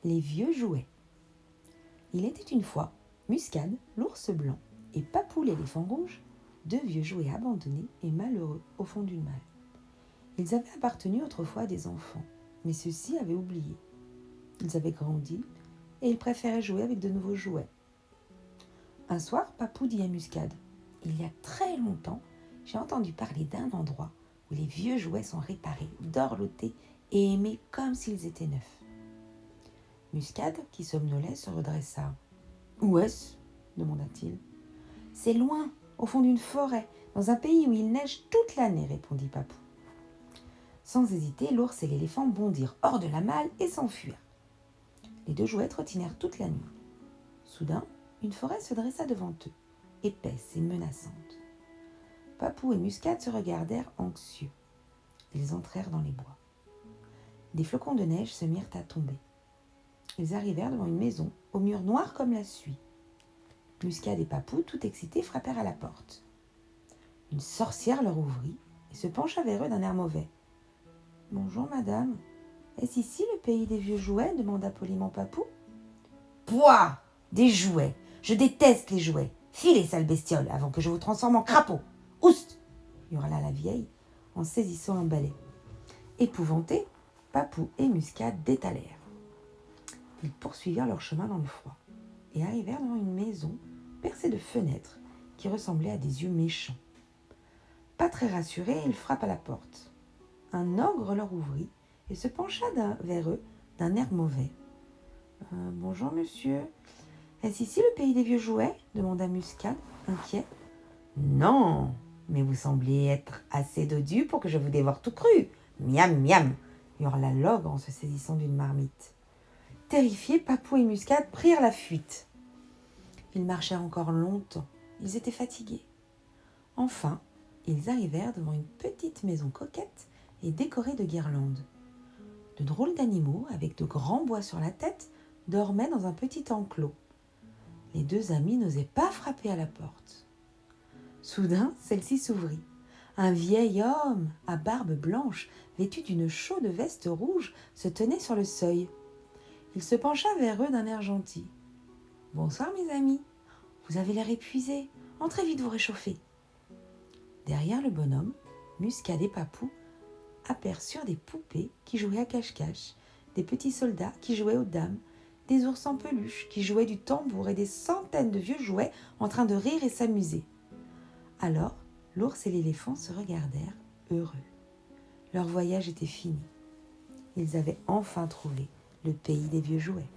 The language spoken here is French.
Les vieux jouets. Il était une fois Muscade, l'ours blanc, et Papou l'éléphant rouge, deux vieux jouets abandonnés et malheureux au fond d'une malle. Ils avaient appartenu autrefois à des enfants, mais ceux-ci avaient oublié. Ils avaient grandi et ils préféraient jouer avec de nouveaux jouets. Un soir, Papou dit à Muscade : « Il y a très longtemps, j'ai entendu parler d'un endroit où les vieux jouets sont réparés, dorlotés et aimés comme s'ils étaient neufs. » Muscade, qui somnolait, se redressa. « Où est-ce » demanda-t-il. « C'est loin, au fond d'une forêt, dans un pays où il neige toute l'année, répondit Papou. Sans hésiter, l'ours et l'éléphant bondirent hors de la malle et s'enfuirent. Les deux jouets trottinèrent toute la nuit. Soudain, une forêt se dressa devant eux, épaisse et menaçante. Papou et Muscade se regardèrent anxieux. Ils entrèrent dans les bois. Des flocons de neige se mirent à tomber. Ils arrivèrent devant une maison, aux murs noirs comme la suie. Muscade et Papou, tout excités, frappèrent à la porte. Une sorcière leur ouvrit et se pencha vers eux d'un air mauvais. « Bonjour, madame. Est-ce ici le pays des vieux jouets ?» demanda poliment Papou. « Pouah ! Des jouets ! Je déteste les jouets. Filez, sale bestiole, avant que je vous transforme en crapaud. Oust !» hurla la vieille en saisissant un balai. Épouvantés, Papou et Muscade détalèrent. Ils poursuivirent leur chemin dans le froid et arrivèrent devant une maison percée de fenêtres qui ressemblaient à des yeux méchants. Pas très rassurés, ils frappent à la porte. Un ogre leur ouvrit et se pencha vers eux d'un air mauvais. « Bonjour, monsieur. Est-ce ici le pays des vieux jouets ?» demanda Muscade, inquiet. « Non, mais vous semblez être assez dodu pour que je vous dévore tout cru. Miam, miam !» hurla l'ogre en se saisissant d'une marmite. Terrifiés, Papou et Muscade prirent la fuite. Ils marchèrent encore longtemps. Ils étaient fatigués. Enfin, ils arrivèrent devant une petite maison coquette et décorée de guirlandes. De drôles d'animaux, avec de grands bois sur la tête, dormaient dans un petit enclos. Les deux amis n'osaient pas frapper à la porte. Soudain, celle-ci s'ouvrit. Un vieil homme, à barbe blanche, vêtu d'une chaude veste rouge, se tenait sur le seuil. Il se pencha vers eux d'un air gentil. « Bonsoir, mes amis. Vous avez l'air épuisés. Entrez vite vous réchauffer. » Derrière le bonhomme, Muscade et Papou aperçurent des poupées qui jouaient à cache-cache, des petits soldats qui jouaient aux dames, des ours en peluche qui jouaient du tambour et des centaines de vieux jouets en train de rire et s'amuser. Alors, l'ours et l'éléphant se regardèrent, heureux. Leur voyage était fini. Ils avaient enfin trouvé le pays des vieux jouets.